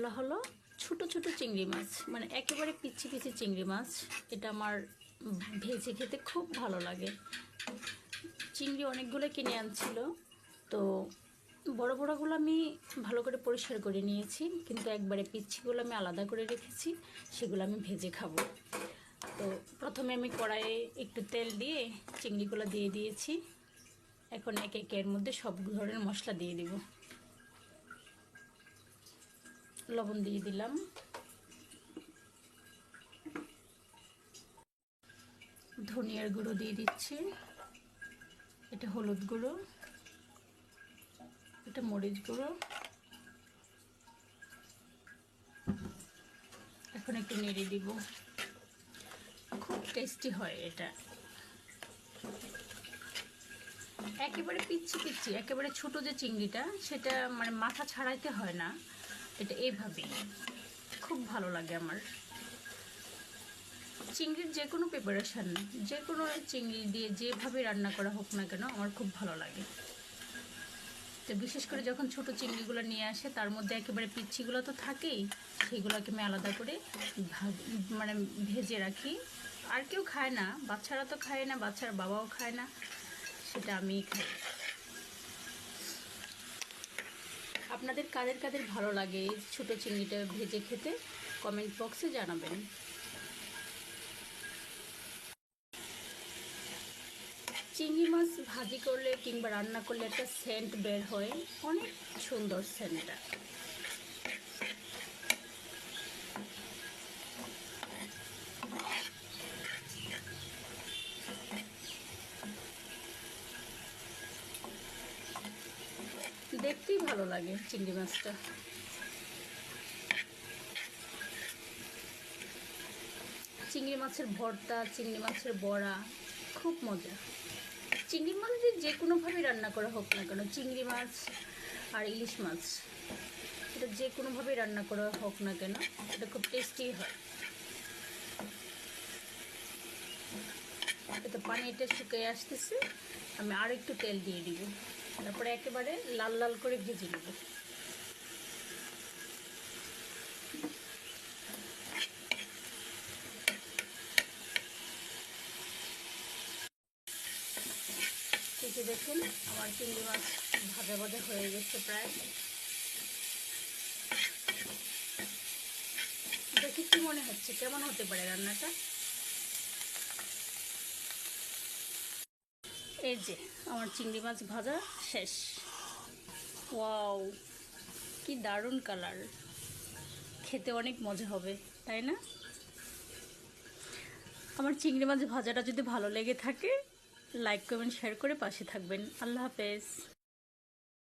এগুলো হলো ছোট ছোট চিংড়ি মাছ, মানে একেবারে পিচ্ছি পিচ্ছি চিংড়ি মাছ। এটা আমার ভেজে খেতে খুব ভালো লাগে। চিংড়ি অনেকগুলো কিনে আনছিল, তো বড় বড়গুলো আমি ভালো করে পরিষ্কার করে নিয়েছি, কিন্তু একবারে পিচ্ছিগুলো আমি আলাদা করে রেখেছি, সেগুলো আমি ভেজে খাবো। তো প্রথমে আমি কড়াইয়ে একটু তেল দিয়ে চিংড়িগুলো দিয়ে দিয়েছি। এখন এক একের মধ্যে সব ধরনের মশলা দিয়ে দিব। লবণ দিয়ে দিলাম, ধনিয়ার গুঁড়ো দিয়ে দিচ্ছি, এটা হলুদ গুঁড়ো, এটা মরিচ গুঁড়ো। এখন একটু নেড়ে দিব। খুব টেস্টি হয় এটা, একেবারে পিচ্ছি পিচ্ছি, একেবারে ছোট যে চিংড়িটা, সেটা মানে মাথা ছাড়াইতে হয় না, এটা এইভাবেই খুব ভালো লাগে আমার। চিংড়ির যে কোনো প্রিপারেশান, যে কোনো চিংড়ি দিয়ে যেভাবে রান্না করা হোক না কেন আমার খুব ভালো লাগে। তো বিশেষ করে যখন ছোট চিংড়িগুলো নিয়ে আসে, তার মধ্যে একেবারে পিচ্ছিগুলো তো থাকেই, সেগুলোকে আমি আলাদা করে মানে ভেজে রাখি। আর কেউ খায় না, বাচ্চারা তো খায় না, বাচ্চার বাবাও খায় না, সেটা আমিই খাই। আপনাদের কাদের কাদের ভালো লাগে এই ছোটো চিংড়িটা ভেজে খেতে, কমেন্ট বক্সে জানাবেন। চিংড়ি মাছ ভাজি করলে কিংবা রান্না করলে একটা সেন্ট বের হয়, অনেক সুন্দর সেন্টটা। দেখতেই ভালো লাগে চিংড়ি মাছটা। চিংড়ি মাছের ভর্তা, চিংড়ি মাছের বড়া খুব মজা। চিংড়ি মাছ যে কোনোভাবে রান্না করা হোক না কেন, চিংড়ি মাছ আর ইলিশ মাছ, এটা যে কোনোভাবেই রান্না করা হোক না কেন, এটা খুব টেস্টি হয়। এটা পানিটা শুকিয়ে আসতেছে, আমি আর একটু তেল দিয়ে দিব, তারপরে একেবারে লাল লাল করে ভেজে নেব। থেকে দেখুন আমার চিংড়ি মাছ ভাজা ভাজা হয়ে গেছে প্রায়। দেখি কি মনে হচ্ছে, কেমন হতে পারে রান্নাটা। এই যে আমার চিংড়ি মাছ ভাজা শেষ। ওয়াও, কি দারুণ কালার, খেতে অনেক মজা হবে, তাই না? আমার চিংড়ি মাছ ভাজাটা যদি ভালো লেগে থাকে, লাইক কমেন্ট শেয়ার করে পাশে থাকবেন। আল্লাহ হাফেজ।